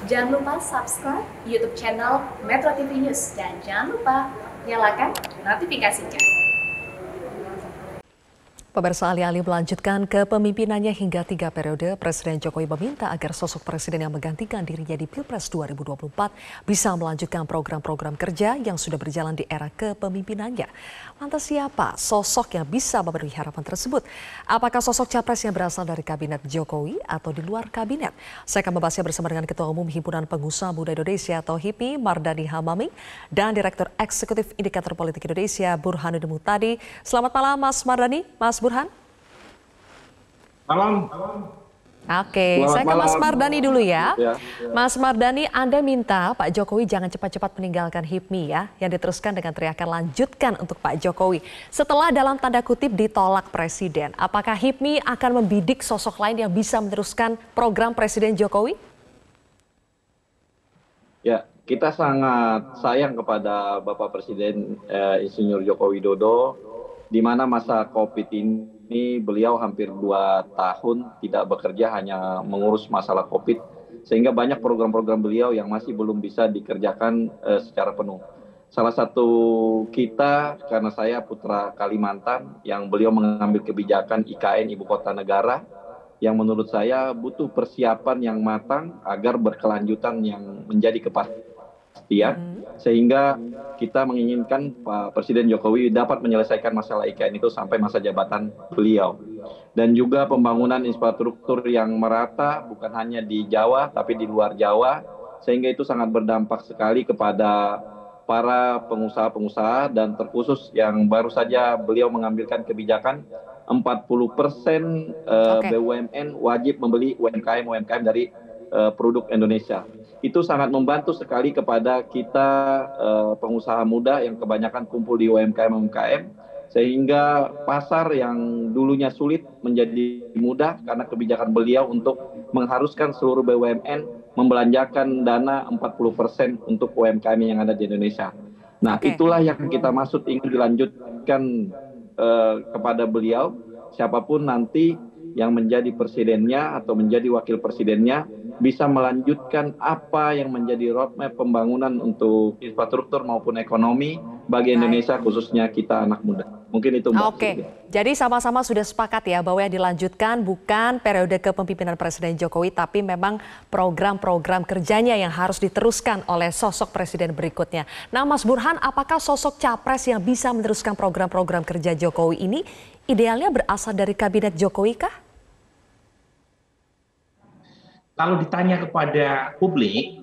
Jangan lupa subscribe YouTube channel Metro TV News dan jangan lupa nyalakan notifikasinya. Pemirsa, alih-alih melanjutkan kepemimpinannya hingga 3 periode, Presiden Jokowi meminta agar sosok presiden yang menggantikan dirinya di Pilpres 2024 bisa melanjutkan program-program kerja yang sudah berjalan di era kepemimpinannya. Lantas siapa sosok yang bisa memenuhi harapan tersebut? Apakah sosok capres yang berasal dari kabinet Jokowi atau di luar kabinet? Saya akan membahasnya bersama dengan Ketua Umum Himpunan Pengusaha Muda Indonesia atau HIPI, Mardani Hamami, dan Direktur Eksekutif Indikator Politik Indonesia, Burhanuddin Muhtadi. Selamat malam, Mas Mardani, Mas Burhan. Malam. Oke, saya ke Mas Mardani dulu ya. Mas Mardani, Anda minta Pak Jokowi jangan cepat-cepat meninggalkan HIPMI ya, yang diteruskan dengan teriakan lanjutkan untuk Pak Jokowi. Setelah dalam tanda kutip ditolak Presiden, apakah HIPMI akan membidik sosok lain yang bisa meneruskan program Presiden Jokowi? Ya, kita sangat sayang kepada Bapak Presiden Insinyur Joko Widodo, di mana masa COVID ini beliau hampir 2 tahun tidak bekerja, hanya mengurus masalah COVID, sehingga banyak program-program beliau yang masih belum bisa dikerjakan secara penuh. Salah satu kita, karena saya putra Kalimantan, yang beliau mengambil kebijakan IKN Ibu Kota Negara, yang menurut saya butuh persiapan yang matang agar berkelanjutan yang menjadi kepastian, sehingga kita menginginkan Pak Presiden Jokowi dapat menyelesaikan masalah IKN itu sampai masa jabatan beliau. Dan juga pembangunan infrastruktur yang merata bukan hanya di Jawa tapi di luar Jawa, sehingga itu sangat berdampak sekali kepada para pengusaha-pengusaha, dan terkhusus yang baru saja beliau mengambilkan kebijakan 40% BUMN wajib membeli UMKM dari produk Indonesia. Itu sangat membantu sekali kepada kita pengusaha muda yang kebanyakan kumpul di UMKM, sehingga pasar yang dulunya sulit menjadi mudah karena kebijakan beliau untuk mengharuskan seluruh BUMN membelanjakan dana 40% untuk UMKM yang ada di Indonesia. Nah, itulah yang kita maksud ingin dilanjutkan kepada beliau, siapapun nanti yang menjadi presidennya atau menjadi wakil presidennya bisa melanjutkan apa yang menjadi roadmap pembangunan untuk infrastruktur maupun ekonomi bagi Indonesia, khususnya kita anak muda. Mungkin itu, Mbak. Oke, jadi sama-sama sudah sepakat ya bahwa yang dilanjutkan bukan periode kepemimpinan Presiden Jokowi, tapi memang program-program kerjanya yang harus diteruskan oleh sosok presiden berikutnya. Nah, Mas Burhan, apakah sosok capres yang bisa meneruskan program-program kerja Jokowi ini idealnya berasal dari kabinet Jokowi kah? Kalau ditanya kepada publik,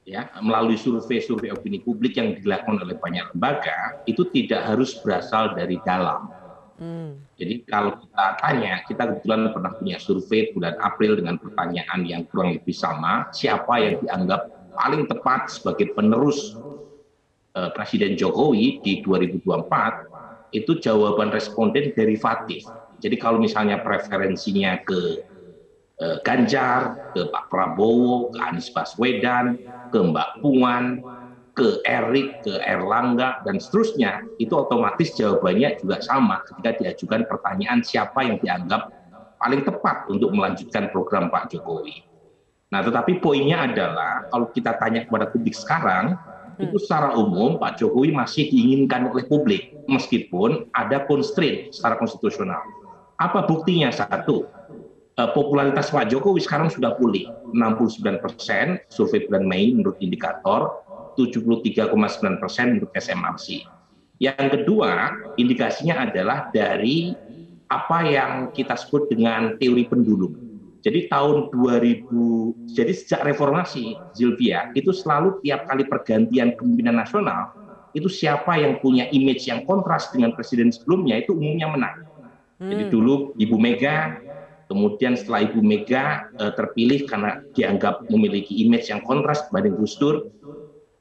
ya, melalui survei opini publik yang dilakukan oleh banyak lembaga, itu tidak harus berasal dari dalam. Jadi kalau kita tanya, kita kebetulan pernah punya survei bulan April dengan pertanyaan yang kurang lebih sama, siapa yang dianggap paling tepat sebagai penerus Presiden Jokowi di 2024, itu jawaban responden derivatif. Jadi kalau misalnya preferensinya ke Ganjar, ke Pak Prabowo, ke Anies Baswedan, ke Mbak Puan, ke Erik, ke Erlangga, dan seterusnya, itu otomatis jawabannya juga sama ketika diajukan pertanyaan siapa yang dianggap paling tepat untuk melanjutkan program Pak Jokowi. Nah, tetapi poinnya adalah kalau kita tanya kepada publik sekarang, itu secara umum Pak Jokowi masih diinginkan oleh publik, meskipun ada constraint secara konstitusional. Apa buktinya? Satu, popularitas Pak Jokowi sekarang sudah pulih, 69% survei bulan Mei menurut indikator, 73,9% menurut SMRC. Yang kedua, indikasinya adalah dari apa yang kita sebut dengan teori pendulum. Jadi tahun 2000, jadi sejak reformasi, Zilvia, itu selalu tiap kali pergantian kepemimpinan nasional, itu siapa yang punya image yang kontras dengan presiden sebelumnya, itu umumnya menang. Jadi dulu Ibu Mega, kemudian setelah Ibu Mega terpilih karena dianggap memiliki image yang kontras dibanding Gus Dur,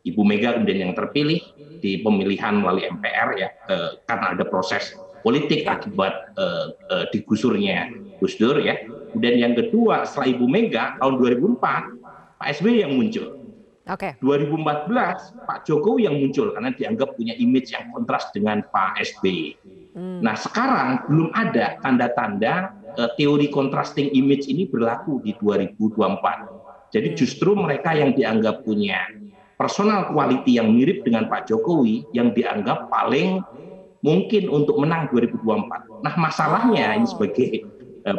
Ibu Mega kemudian yang terpilih di pemilihan melalui MPR ya, karena ada proses politik akibat digusurnya Gus Dur ya. Kemudian yang kedua setelah Ibu Mega tahun 2004 Pak SBY yang muncul. 2014 Pak Jokowi yang muncul karena dianggap punya image yang kontras dengan Pak SBY. Nah sekarang belum ada tanda-tanda teori contrasting image ini berlaku di 2024. Jadi justru mereka yang dianggap punya personal quality yang mirip dengan Pak Jokowi yang dianggap paling mungkin untuk menang 2024. Nah, masalahnya ini sebagai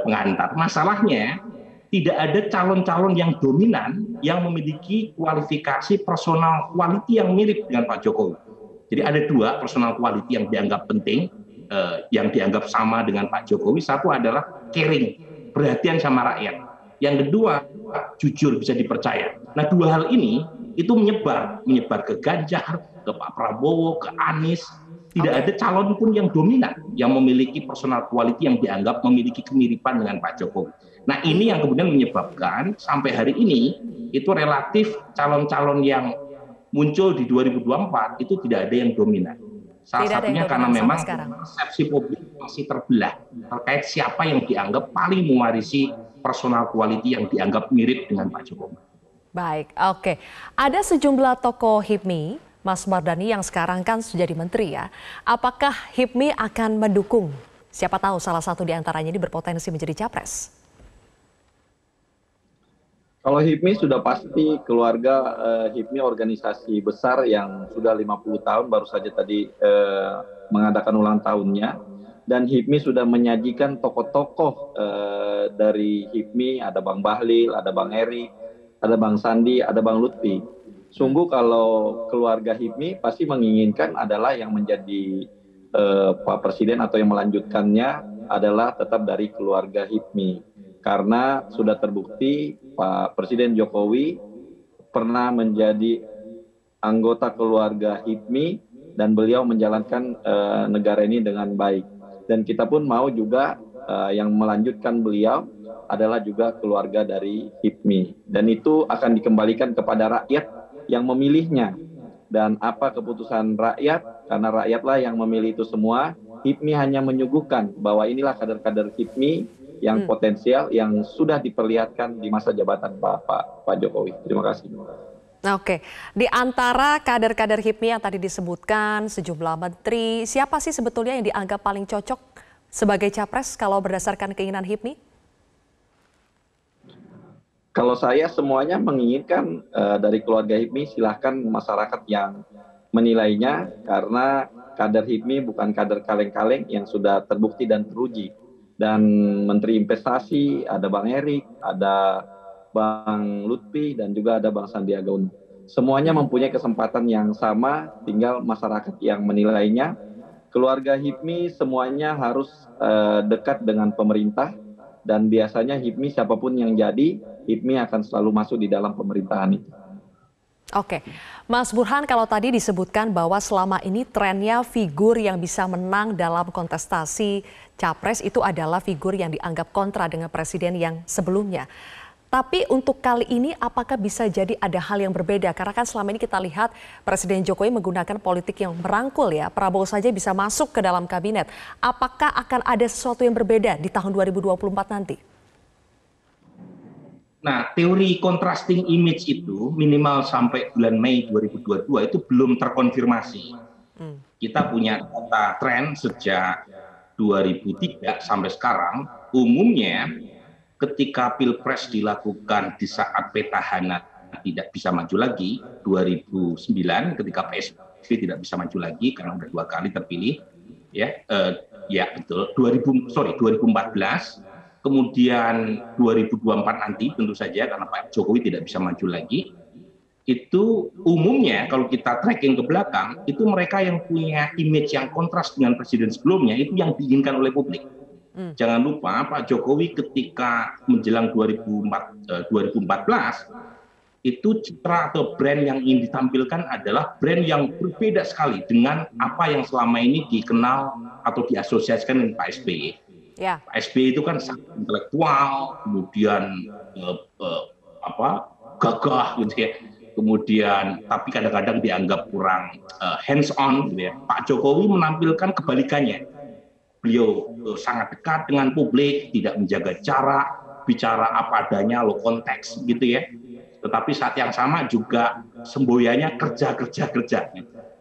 pengantar, masalahnya tidak ada calon-calon yang dominan yang memiliki kualifikasi personal quality yang mirip dengan Pak Jokowi. Jadi ada dua personal quality yang dianggap penting, yang dianggap sama dengan Pak Jokowi. Satu adalah caring, perhatian sama rakyat. Yang kedua, jujur, bisa dipercaya. Nah, dua hal ini itu menyebar ke Ganjar, ke Pak Prabowo, ke Anies. Tidak ada calon pun yang dominan yang memiliki personal quality yang dianggap memiliki kemiripan dengan Pak Jokowi. Nah, ini yang kemudian menyebabkan sampai hari ini itu relatif calon-calon yang muncul di 2024 itu tidak ada yang dominan. Salah satunya karena memang persepsi publik masih terbelah terkait siapa yang dianggap paling mewarisi personal quality yang dianggap mirip dengan Pak Jokowi. Baik, oke. Ada sejumlah tokoh HIPMI, Mas Mardhani, yang sekarang kan sudah jadi menteri ya. Apakah HIPMI akan mendukung? Siapa tahu salah satu di antaranya ini berpotensi menjadi capres. Kalau HIPMI sudah pasti keluarga HIPMI organisasi besar yang sudah 50 tahun baru saja tadi mengadakan ulang tahunnya. Dan HIPMI sudah menyajikan tokoh-tokoh dari HIPMI, ada Bang Bahlil, ada Bang Eri, ada Bang Sandi, ada Bang Lutfi. Sungguh kalau keluarga HIPMI pasti menginginkan adalah yang menjadi Pak Presiden atau yang melanjutkannya adalah tetap dari keluarga HIPMI. Karena sudah terbukti Pak Presiden Jokowi pernah menjadi anggota keluarga HIPMI dan beliau menjalankan negara ini dengan baik. Dan kita pun mau juga yang melanjutkan beliau adalah juga keluarga dari HIPMI. Dan itu akan dikembalikan kepada rakyat yang memilihnya. Dan apa keputusan rakyat, karena rakyatlah yang memilih itu semua, HIPMI hanya menyuguhkan bahwa inilah kader-kader HIPMI yang potensial yang sudah diperlihatkan di masa jabatan Pak Jokowi. Terima kasih. Oke, di antara kader-kader HIPMI yang tadi disebutkan sejumlah menteri, siapa sih sebetulnya yang dianggap paling cocok sebagai capres kalau berdasarkan keinginan HIPMI? Kalau saya semuanya menginginkan dari keluarga HIPMI, silahkan masyarakat yang menilainya, karena kader HIPMI bukan kader kaleng-kaleng yang sudah terbukti dan teruji. Dan Menteri Investasi, ada Bang Erik, ada Bang Lutfi, dan juga ada Bang Sandiaga Uno. Semuanya mempunyai kesempatan yang sama, tinggal masyarakat yang menilainya. Keluarga HIPMI semuanya harus dekat dengan pemerintah, dan biasanya HIPMI siapapun yang jadi, HIPMI akan selalu masuk di dalam pemerintahan itu. Oke, Mas Burhan, kalau tadi disebutkan bahwa selama ini trennya figur yang bisa menang dalam kontestasi capres itu adalah figur yang dianggap kontra dengan presiden yang sebelumnya. Tapi untuk kali ini apakah bisa jadi ada hal yang berbeda? Karena kan selama ini kita lihat Presiden Jokowi menggunakan politik yang merangkul ya. Prabowo saja bisa masuk ke dalam kabinet. Apakah akan ada sesuatu yang berbeda di tahun 2024 nanti? Nah, teori contrasting image itu minimal sampai bulan Mei 2022 itu belum terkonfirmasi. Kita punya data tren sejak 2003 sampai sekarang, umumnya ketika Pilpres dilakukan di saat petahana tidak bisa maju lagi, 2009 ketika PSB tidak bisa maju lagi karena sudah 2 kali terpilih, ya betul, 2014. Kemudian 2024 nanti tentu saja karena Pak Jokowi tidak bisa maju lagi, itu umumnya kalau kita tracking ke belakang, itu mereka yang punya image yang kontras dengan presiden sebelumnya, itu yang diinginkan oleh publik. Jangan lupa Pak Jokowi ketika menjelang 2014, itu citra atau brand yang ingin ditampilkan adalah brand yang berbeda sekali dengan apa yang selama ini dikenal atau diasosiasikan dengan Pak SBY. Ya. Pak SBY itu kan sangat intelektual, kemudian gagah gitu ya. Kemudian tapi kadang-kadang dianggap kurang hands on gitu ya. Pak Jokowi menampilkan kebalikannya. Beliau sangat dekat dengan publik, tidak menjaga jarak, bicara apa adanya, low konteks gitu ya. Tetapi saat yang sama juga semboyannya kerja.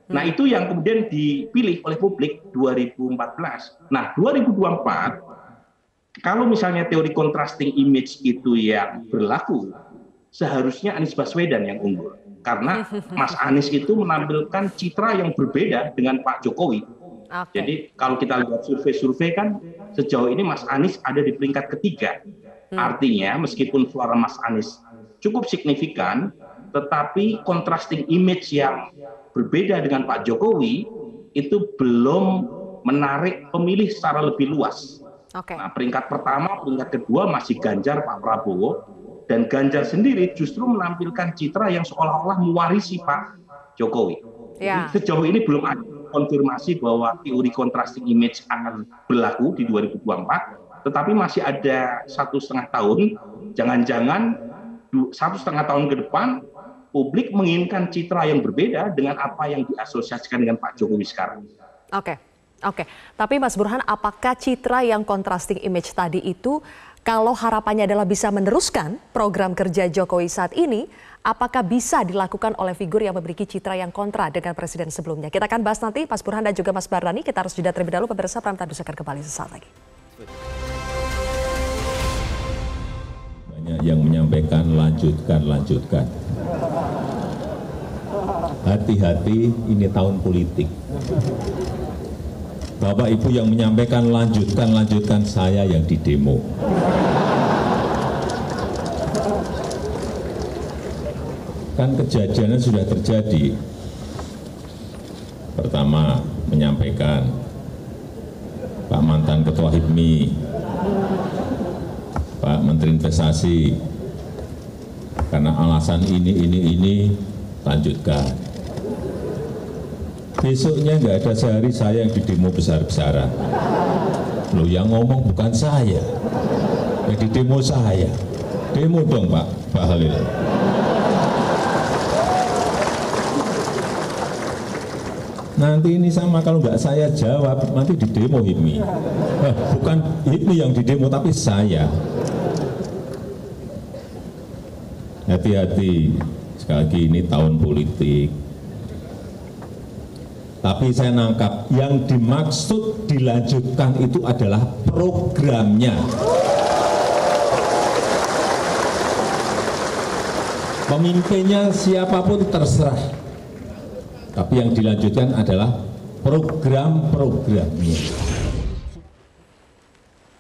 Nah, itu yang kemudian dipilih oleh publik 2014. Nah, 2024, kalau misalnya teori contrasting image itu yang berlaku, seharusnya Anies Baswedan yang unggul. Karena Mas Anies itu menampilkan citra yang berbeda dengan Pak Jokowi. Jadi kalau kita lihat survei-survei kan sejauh ini Mas Anies ada di peringkat ketiga. Artinya meskipun suara Mas Anies cukup signifikan, tetapi contrasting image yang berbeda dengan Pak Jokowi itu belum menarik pemilih secara lebih luas. Nah, peringkat pertama, peringkat kedua masih Ganjar, Pak Prabowo, dan Ganjar sendiri justru menampilkan citra yang seolah-olah mewarisi Pak Jokowi. Jadi, sejauh ini belum ada konfirmasi bahwa teori contrasting image akan berlaku di 2024, tetapi masih ada 1,5 tahun, jangan-jangan 1,5 tahun ke depan publik menginginkan citra yang berbeda dengan apa yang diasosiasikan dengan Pak Jokowi sekarang. Oke. Tapi Mas Burhan, apakah citra yang contrasting image tadi itu kalau harapannya adalah bisa meneruskan program kerja Jokowi saat ini, apakah bisa dilakukan oleh figur yang memiliki citra yang kontra dengan presiden sebelumnya? Kita akan bahas nanti Mas Burhan dan juga Mas Mardhani. Kita harus jeda terlebih dahulu, pemirsa. Prime Time akan kembali sesaat lagi. Banyak yang menyampaikan lanjutkan. Hati-hati, ini tahun politik. Bapak Ibu yang menyampaikan lanjutkan, saya yang di demo. Kan kejadiannya sudah terjadi. Pertama menyampaikan Pak mantan Ketua HIPMI, Pak Menteri Investasi, karena alasan ini lanjutkan. Besoknya nggak ada sehari saya yang di demo besar-besaran. Loh, yang ngomong bukan saya, yang di demo saya. Demo dong Pak Halil. Nanti ini sama, kalau nggak saya jawab, nanti di demo HIPMI. Bukan HIPMI yang di demo, tapi saya. Hati-hati, sekali lagi ini tahun politik. Tapi saya nangkap yang dimaksud dilanjutkan itu adalah programnya. Pemimpinnya siapapun terserah. Tapi yang dilanjutkan adalah program-programnya.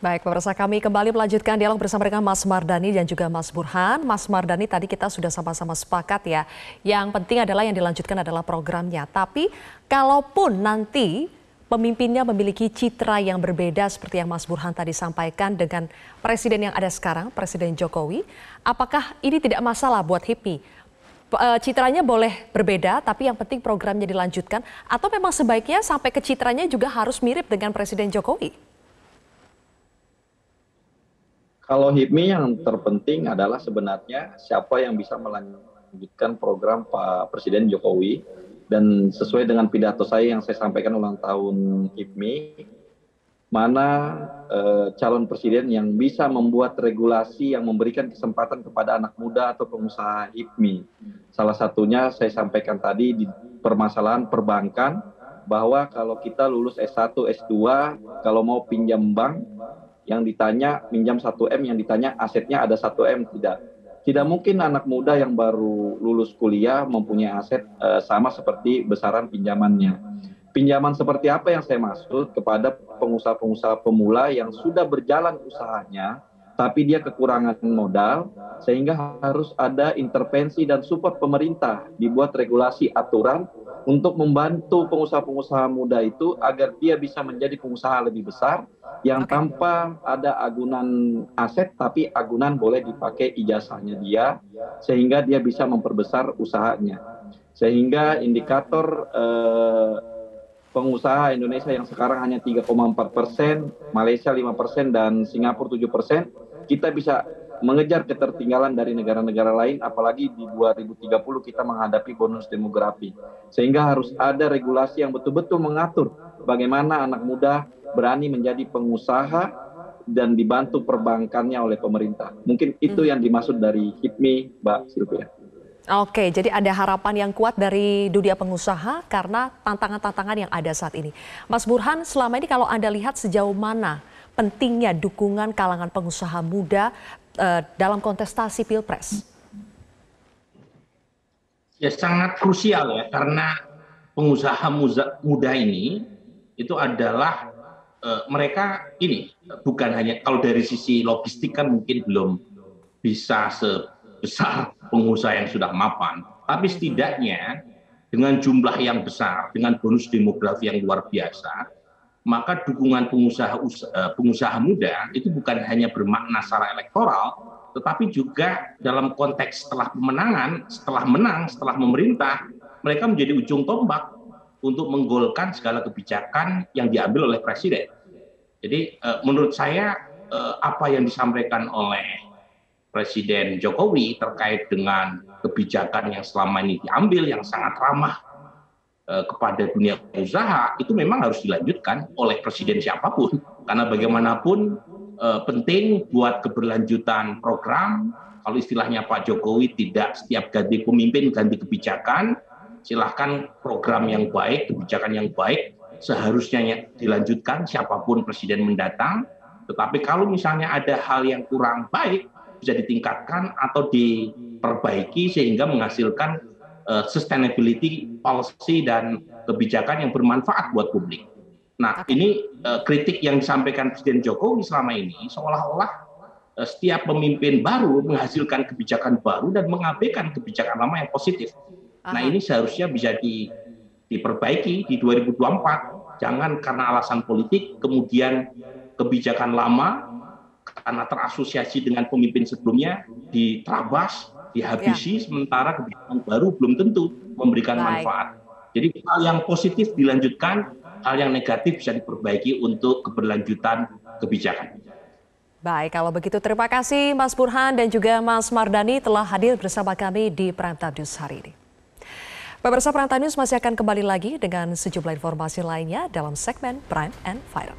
Baik, pemirsa, kami kembali melanjutkan dialog bersama dengan Mas Mardhani dan juga Mas Burhan. Mas Mardhani, tadi kita sudah sama-sama sepakat ya, yang penting adalah yang dilanjutkan adalah programnya. Tapi kalaupun nanti pemimpinnya memiliki citra yang berbeda seperti yang Mas Burhan tadi sampaikan dengan presiden yang ada sekarang, Presiden Jokowi, apakah ini tidak masalah buat HIPMI? Citranya boleh berbeda, tapi yang penting programnya dilanjutkan, atau memang sebaiknya sampai ke citranya juga harus mirip dengan Presiden Jokowi? Kalau HIPMI yang terpenting adalah sebenarnya siapa yang bisa melanjutkan program Pak Presiden Jokowi, dan sesuai dengan pidato saya yang saya sampaikan ulang tahun HIPMI, mana calon presiden yang bisa membuat regulasi yang memberikan kesempatan kepada anak muda atau pengusaha HIPMI. Salah satunya saya sampaikan tadi di permasalahan perbankan, bahwa kalau kita lulus S1, S2, kalau mau pinjam bank, yang ditanya pinjam 1M, yang ditanya asetnya ada 1M, tidak mungkin anak muda yang baru lulus kuliah mempunyai aset sama seperti besaran pinjamannya. Pinjaman seperti apa yang saya maksud? Kepada pengusaha-pengusaha pemula yang sudah berjalan usahanya, tapi dia kekurangan modal, sehingga harus ada intervensi dan support pemerintah, dibuat regulasi aturan untuk membantu pengusaha-pengusaha muda itu agar dia bisa menjadi pengusaha lebih besar, yang tanpa ada agunan aset, tapi agunan boleh dipakai ijazahnya dia, sehingga dia bisa memperbesar usahanya. Sehingga indikator pengusaha Indonesia yang sekarang hanya 3,4%, Malaysia 5%, dan Singapura 7%, kita bisa mengejar ketertinggalan dari negara-negara lain, apalagi di 2030 kita menghadapi bonus demografi. Sehingga harus ada regulasi yang betul-betul mengatur bagaimana anak muda berani menjadi pengusaha dan dibantu perbankannya oleh pemerintah. Mungkin itu yang dimaksud dari HIPMI, Mbak Sylvia. Oke, jadi ada harapan yang kuat dari dunia pengusaha karena tantangan-tantangan yang ada saat ini. Mas Burhan, selama ini kalau Anda lihat sejauh mana pentingnya dukungan kalangan pengusaha muda dalam kontestasi Pilpres? Ya sangat krusial ya, karena pengusaha muda ini itu adalah mereka ini bukan hanya kalau dari sisi logistik kan mungkin belum bisa sebesar pengusaha yang sudah mapan, tapi setidaknya dengan jumlah yang besar, dengan bonus demografi yang luar biasa, maka dukungan pengusaha muda itu bukan hanya bermakna secara elektoral, tetapi juga dalam konteks setelah pemenangan, setelah menang, setelah memerintah, mereka menjadi ujung tombak untuk menggolkan segala kebijakan yang diambil oleh presiden. Jadi menurut saya apa yang disampaikan oleh Presiden Jokowi terkait dengan kebijakan yang selama ini diambil yang sangat ramah kepada dunia usaha itu memang harus dilanjutkan oleh presiden siapapun, karena bagaimanapun penting buat keberlanjutan program. Kalau istilahnya Pak Jokowi tidak setiap ganti pemimpin ganti kebijakan, silahkan program yang baik, kebijakan yang baik seharusnya dilanjutkan siapapun presiden mendatang. Tetapi kalau misalnya ada hal yang kurang baik, bisa ditingkatkan atau diperbaiki sehingga menghasilkan sustainability policy dan kebijakan yang bermanfaat buat publik. Nah, ini kritik yang disampaikan Presiden Jokowi selama ini seolah-olah setiap pemimpin baru menghasilkan kebijakan baru dan mengabaikan kebijakan lama yang positif. Nah, ini seharusnya bisa diperbaiki di 2024. Jangan karena alasan politik kemudian kebijakan lama karena terasosiasi dengan pemimpin sebelumnya diterabas, dihabisi, sementara kebijakan baru belum tentu memberikan manfaat. Jadi hal yang positif dilanjutkan, hal yang negatif bisa diperbaiki untuk keberlanjutan kebijakan. Baik, kalau begitu terima kasih Mas Burhan dan juga Mas Mardani telah hadir bersama kami di Prime Time News hari ini. Pemirsa, Prime Time News masih akan kembali lagi dengan sejumlah informasi lainnya dalam segmen Prime and Viral.